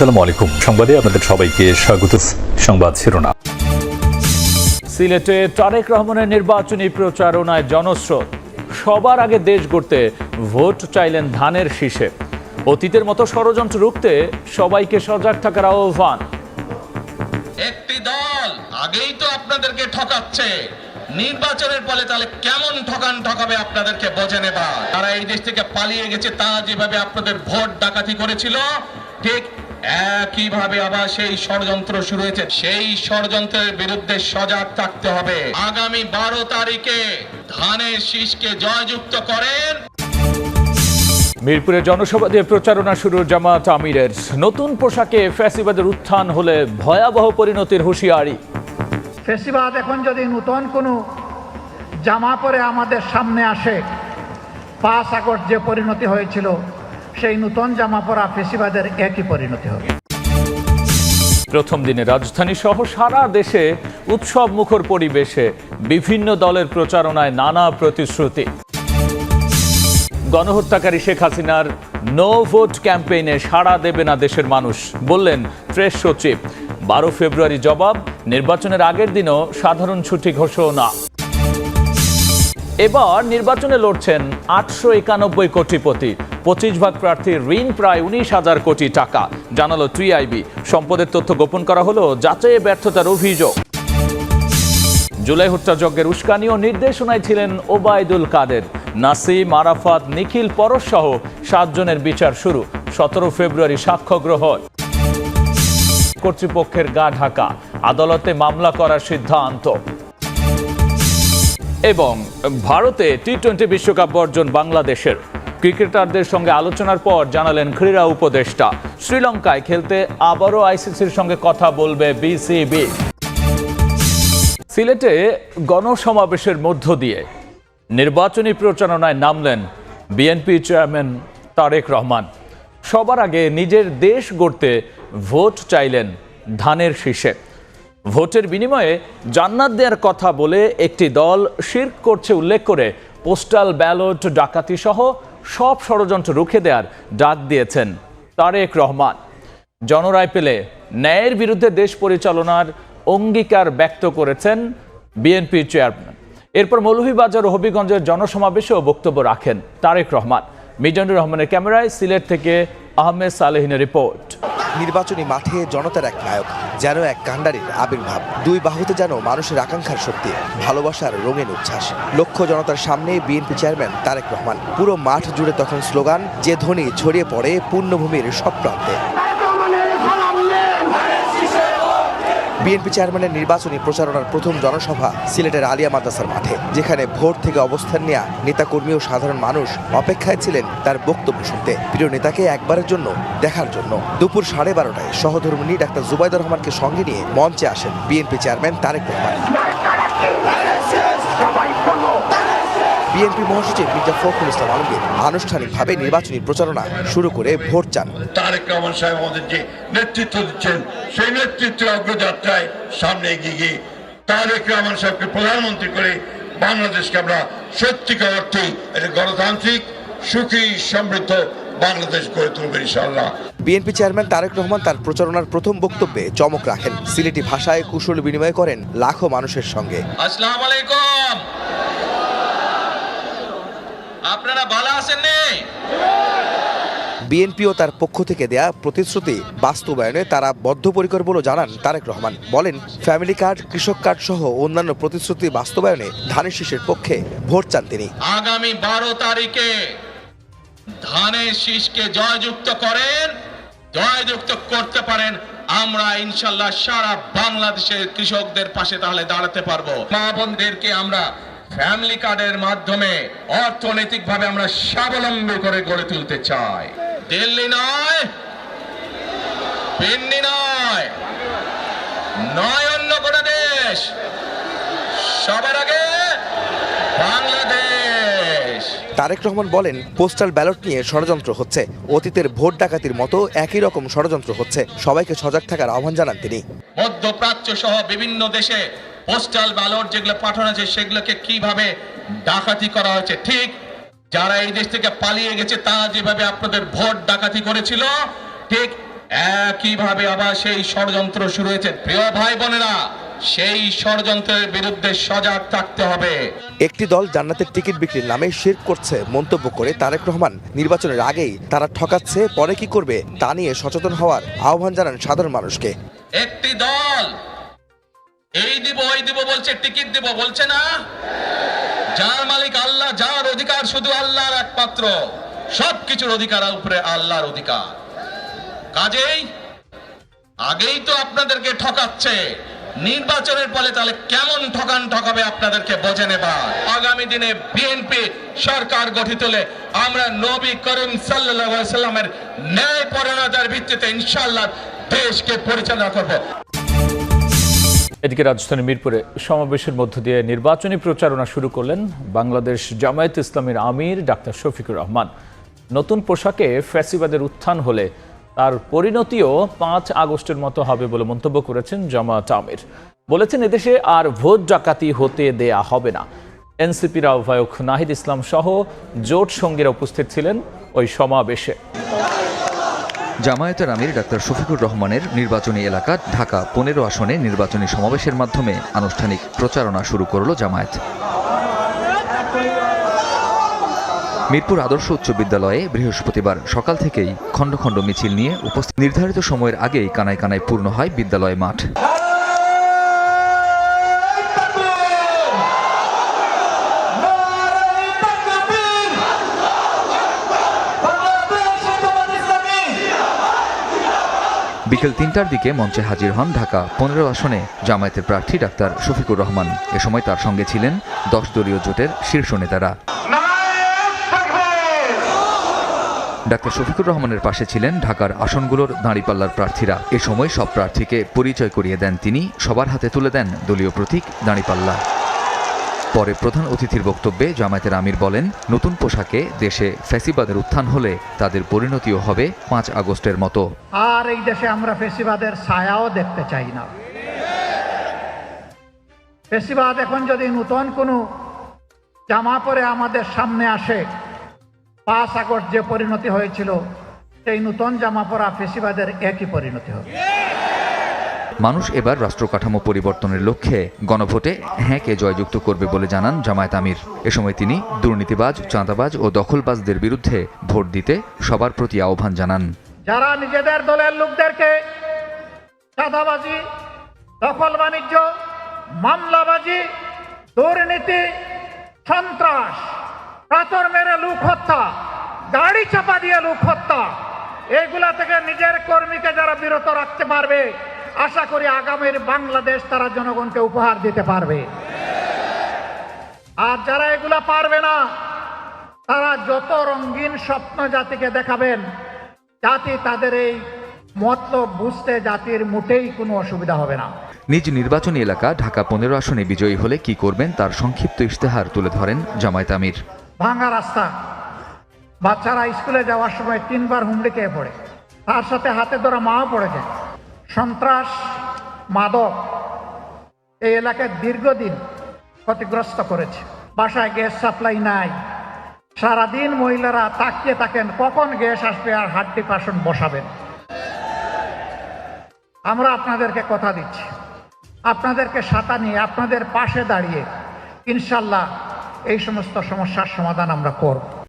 আসসালামু আলাইকুম। সংবাদে আপনাদের সবাইকে স্বাগত। সংবাদ শিরোনাম। সিলেটে তারেক রহমানের নির্বাচনী প্রচারণায় জনস্রোত। সবার আগে দেশ গড়তে ভোট চাইলেন ধানের শীষে। অতীতের মতো ষড়যন্ত্র রুখতে সবাইকে সজাগ থাকার আহ্বান। একটি দল আগেই তো আপনাদেরকে ঠকাচ্ছে, নির্বাচনের ফলে তাহলে কেমন ঠকাবে আপনাদেরকে বোঝে নেবা। তারা এই দেশ থেকে পালিয়ে গেছে, তারা যেভাবে আপনাদের ভোট ডাকাতি করেছিল ঠিক একইভাবে আবার সেই ষড়যন্ত্র শুরু হয়েছে। সেই ষড়যন্ত্রের বিরুদ্ধে সজাগ থাকতে হবে। আগামী 12 তারিখে ধানের শীষকে জয়যুক্ত করেন। মিরপুরে জনসভা দিয়ে প্রচারণা শুরু জামাত আমিরের। নতুন পোশাকে ফ্যাসিবাদের উত্থান হলে ভয়াবহ পরিণতির হুঁশিয়ারি। ফ্যাসিবাদ এখন যদি নতুন কোনো জামা পরে আমাদের সামনে আসে, 5 আগস্ট যে পরিণতি হয়েছিল সেই নতুন জামা পরা ফ্যাসিবাদের একই পরিণতি হবে। প্রথম দিনে রাজধানী সহ সারা দেশে উৎসব মুখর পরিবেশে বিভিন্ন দলের প্রচারণায় নানা প্রতিশ্রুতি। গণহত্যাকারী শেখ হাসিনার নো ভোট ক্যাম্পেইনে সাড়া দেবে না দেশের মানুষ, বললেন প্রেস সচিব। 12 ফেব্রুয়ারি জবাব, নির্বাচনের আগের দিনও সাধারণ ছুটি ঘোষণা। এবার নির্বাচনে লড়ছেন 891 কোটিপতি। 25 প্রার্থীর ঋণ প্রায় 19,000 কোটি টাকা, জানালো টিআইবি। সম্পদের তথ্য গোপন করা হলো যাচাইয়ে ব্যর্থতার অভিযোগ। জুলাই হত্যাযজ্ঞের উস্কানি ও নির্দেশনায় ছিলেন ওবায়দুল কাদের, নাসিম, আরাফাত, নিখিল, পরশ সহ 7 জনের বিচার শুরু। 17 ফেব্রুয়ারি সাক্ষ্য গ্রহণ। কর্তৃপক্ষের গা ঢাকা, আদালতে মামলা করার সিদ্ধান্ত। এবং ভারতে টি-20 বিশ্বকাপ বর্জন বাংলাদেশের। ক্রিকেটারদের সঙ্গে আলোচনার পর জানালেন ক্রীড়া উপদেষ্টা, শ্রীলঙ্কায় খেলতে আবারও আইসিসির সঙ্গে কথা বলবে বিসিবি। সিলেটে গণসমাবেশের মধ্য দিয়ে নির্বাচনী প্রচারণায় নামলেন বিএনপি চেয়ারম্যান তারেক রহমান। সবার আগে নিজের দেশ গড়তে ভোট চাইলেন ধানের শীষে। ভোটের বিনিময়ে জান্নাত দেওয়ার কথা বলে একটি দল শিরক করছে উল্লেখ করে পোস্টাল ব্যালট ডাকাতি সহ সব ষড়যন্ত্র রুখে দেওয়ার ডাক দিয়েছেন তারেক রহমান। জনরায় পেলে ন্যায়ের বিরুদ্ধে দেশ পরিচালনার অঙ্গীকার ব্যক্ত করেছেন বিএনপি চেয়ারম্যান। এরপর মৌলভীবাজার ও হবিগঞ্জের জনসমাবেশেও বক্তব্য রাখেন তারেক রহমান। মিজানুর রহমানের ক্যামেরায় সিলেট থেকে আহমেদ সালেহিনের রিপোর্ট। নির্বাচনী মাঠে জনতার এক নায়ক, যেন এক কাণ্ডারির আবির্ভাব। দুই বাহুতে যেন মানুষের আকাঙ্ক্ষার শক্তি, ভালোবাসার রঙিন উচ্ছ্বাস। লক্ষ জনতার সামনে বিএনপি চেয়ারম্যান তারেক রহমান। পুরো মাঠ জুড়ে তখন স্লোগান, যে ধ্বনি ছড়িয়ে পড়ে পূর্ণভূমির সব প্রান্তে। বিএনপি চেয়ারম্যানের নির্বাচনী প্রচারণার প্রথম জনসভা সিলেটের আলিয়া মাদ্রাসার মাঠে, যেখানে ভোর থেকে অবস্থান নেয়া নেতাকর্মী ও সাধারণ মানুষ অপেক্ষায় ছিলেন তার বক্তব্য শুনতে, প্রিয় নেতাকে একবারের জন্য দেখার জন্য। দুপুর 12:30টায় সহধর্মিণী ডাক্তার জুবাইদুর রহমানকে সঙ্গে নিয়ে মঞ্চে আসেন BNP chairman Tarique Rahman. BNP মহাসচিব মির্জা ফখরুল ইসলাম আলমগীর আনুষ্ঠানিকভাবে নির্বাচনী প্রচারণা শুরু করে ভোট চান। তারেক রহমান সাহেব আমাদের যে নেতৃত্ব দিচ্ছেন, সেই নেতৃত্বের অগ্রযাত্রায় সামনে এগিয়ে গিয়ে তারেক রহমান সাহেবকে প্রধানমন্ত্রী করে বাংলাদেশকে আমরা সত্যিকার অর্থে একটা গণতান্ত্রিক, সুখী, সমৃদ্ধ বাংলাদেশ গড়ে তুলবে ইনশাআল্লাহ। বিএনপি চেয়ারম্যান তারেক রহমান তার প্রচারণার প্রথম বক্তব্যে চমক রাখেন। সিলেটি ভাষায় কুশল বিনিময় করেন লাখো মানুষের সঙ্গে। আসসালামু আলাইকুম, আপনারা ভালো আছেন? বিএনপিও তার পক্ষ থেকে দেয়া প্রতিশ্রুতি বাস্তবায়নে তারা বদ্ধপরিকর বলে জানান তারেক রহমান। বলেন, ফ্যামিলি কার্ড, কৃষক কার্ড সহ অন্যান্য প্রতিশ্রুতি বাস্তবায়নে ধানের শীষের পক্ষে ভোট চান তিনি। আগামী 12 তারিখে ধানের শীষকে জয়যুক্ত করেন, জয়যুক্ত করতে পারেন, আমরা ইনশাল্লাহ সারা বাংলাদেশের কৃষকদের পাশে তাহলে দাঁড়াতে পারবো। মা বোনদেরকে আমরা ফ্যামিলি কার্ডের মাধ্যমে অর্থনৈতিকভাবে আমরা স্বাবলম্বী করে গড়ে তুলতে চাই। দিল্লি নয়, পিন্ডি নয়, নয় অন্য কোন দেশ, সবার আগে বাংলাদেশ। তারেক রহমান বলেন, পোস্টাল ব্যালট নিয়ে ষড়যন্ত্র হচ্ছে, অতীতের ভোট ডাকাতির মতো একই রকম ষড়যন্ত্র হচ্ছে, সবাইকে সজাগ থাকার আহ্বান জানান তিনি। মধ্যপ্রাচ্য সহ বিভিন্ন দেশে পোস্টাল ব্যালট যেগুলো পাঠানো আছে সেগুলোকে কিভাবে ডাকাতি করা হয়েছে, ঠিক যারা এই দেশ থেকে পালিয়ে গেছে তারা যেভাবে আপনাদের ভোট ডাকাতি করেছিল ঠিক একইভাবে আবার সেই ষড়যন্ত্র শুরু হয়েছে। প্রিয় ভাই বোনেরা, সেই ষড়যন্ত্রের বিরুদ্ধে সজাগ থাকতে হবে। একটি দল জান্নাতের টিকিট বিক্রির নামে শিরক করছে মন্তব্য করে তারেক রহমান নির্বাচনের আগেই তারা ঠকাচ্ছে, পরে কি করবে তা নিয়ে সচেতন হওয়ার আহ্বান জানান সাধারণ মানুষকে। একটি দল এই দিব ওই দিব বলছে, টিকিট দিব বলছে না। যার মালিক আল্লাহ, যার অধিকার শুধু আল্লাহর একমাত্র, সবকিছুর অধিকার উপরে আল্লাহর অধিকার। কাজেই আগেই তো আপনাদেরকে ঠকাচ্ছে, নির্বাচনের ফলে তাহলে কেমন ঠকাবে আপনাদেরকে বোঝে নেবার। আগামী দিনে বিএনপি সরকার গঠিত হলে আমরা নবী করিম সাল্লাল্লাহু আলাইহি সাল্লামের ন্যায় পরায়ণতার ভিত্তিতে ইনশাআল্লাহ দেশকে পরিচালনা করব। এদিকে রাজধানী মিরপুরে সমাবেশের মধ্য দিয়ে নির্বাচনী প্রচারণা শুরু করলেন বাংলাদেশ জামায়াতে ইসলামীর আমির ডাক্তার শফিকুর রহমান। নতুন পোশাকে ফ্যাসিবাদের উত্থান হলে তার পরিণতিও 5 আগস্টের মতো হবে বলে মন্তব্য করেছেন জামায়াত আমির। বলেছেন, এদেশে আর ভোট ডাকাতি হতে দেয়া হবে না। এনসিপির আহ্বায়ক নাহিদ ইসলাম সহ জোট সঙ্গীরা উপস্থিত ছিলেন ওই সমাবেশে। জামায়াতের আমির ডাক্তার শফিকুর রহমানের নির্বাচনী এলাকা ঢাকা 15 আসনে নির্বাচনী সমাবেশের মাধ্যমে আনুষ্ঠানিক প্রচারণা শুরু করল জামায়াত। মিরপুর আদর্শ উচ্চ বিদ্যালয়ে বৃহস্পতিবার সকাল থেকেই খণ্ড খণ্ড মিছিল নিয়ে উপস্থিত। নির্ধারিত সময়ের আগেই কানায় কানায় পূর্ণ হয় বিদ্যালয় মাঠ। বিকেল 3টার দিকে মঞ্চে হাজির হন ঢাকা 15 আসনে জামায়াতের প্রার্থী ডাক্তার শফিকুর রহমান। এ সময় তার সঙ্গে ছিলেন 10 দলীয় জোটের শীর্ষ নেতারা। ডাক্তার শফিকুর রহমানের পাশে ছিলেন ঢাকার আসনগুলোর দাঁড়িপাল্লার প্রার্থীরা। এ সময় সব প্রার্থীকে পরিচয় করিয়ে দেন তিনি, সবার হাতে তুলে দেন দলীয় প্রতীক দাঁড়িপাল্লা। পরে প্রধান অতিথির বক্তব্যে জামায়াতের আমির বলেন, নতুন পোশাকে দেশে ফ্যাসিবাদের উত্থান হলে তাদের পরিণতিও হবে 5 আগস্টের মতো। আর এই দেশে আমরা ফ্যাসিবাদের ছায়াও দেখতে চাই না। ফ্যাসিবাদ এখন যদি নতুন কোনো জামা পরে আমাদের সামনে আসে, 5 আগস্ট যে পরিণতি হয়েছিল সেই নতুন জামা পরা ফ্যাসিবাদের একই পরিণতি হবে। মানুষ এবার রাষ্ট্র কাঠামো পরিবর্তনের লক্ষ্যে গণভোটে হ্যাঁকে জয়যুক্ত করবে বলে জানান জামায়াত আমির। এ সময় তিনি দুর্নীতিবাজ, চাঁদাবাজ ও দখলবাজদের বিরুদ্ধে ভোট দিতে সবার প্রতি আহ্বান জানান। যারা নিজেদের দলের লোকদেরকে চাঁদাবাজি, দখল বাণিজ্য, মামলাবাজি, দুর্নীতি, সন্ত্রাস, পাথর মেরে লোক হত্যা, গাড়ি চাপা দিয়ে লোক হত্যা, এগুলা থেকে নিজের কর্মীকে যারা বিরত রাখতে পারবে, আশা করি আগামীর বাংলাদেশ তারা জনগণকে উপহার দিতে পারবে। আর যারা এগুলা পারবে না, তারা যত রঙিন স্বপ্ন জাতিকে দেখাবেন, জাতি তাদের এই মতলব বুঝতে জাতির মোটেই কোনো অসুবিধা হবে না। নিজ নির্বাচনী এলাকা ঢাকা 15 আসনে বিজয়ী হলে কি করবেন তার সংক্ষিপ্ত ইশতেহার তুলে ধরেন জামায়াত আমির। ভাঙা রাস্তা, বাচ্চারা স্কুলে যাওয়ার সময় 3 বার হুমড়ি খেয়ে পড়ে, তার সাথে হাতে ধরা মাও পড়েছে। সন্ত্রাস, মাদক এই এলাকায় দীর্ঘদিন ক্ষতিগ্রস্ত করেছে। বাসায় গ্যাস সাপ্লাই নাই, সারাদিন মহিলারা তাকিয়ে থাকেন কখন গ্যাস আসবে আর হাড্ডি পাশন বসাবেন। আমরা আপনাদেরকে কথা দিচ্ছি, আপনাদেরকে সাথে নিয়ে আপনাদের পাশে দাঁড়িয়ে ইনশাল্লাহ এই সমস্ত সমস্যার সমাধান আমরা করব।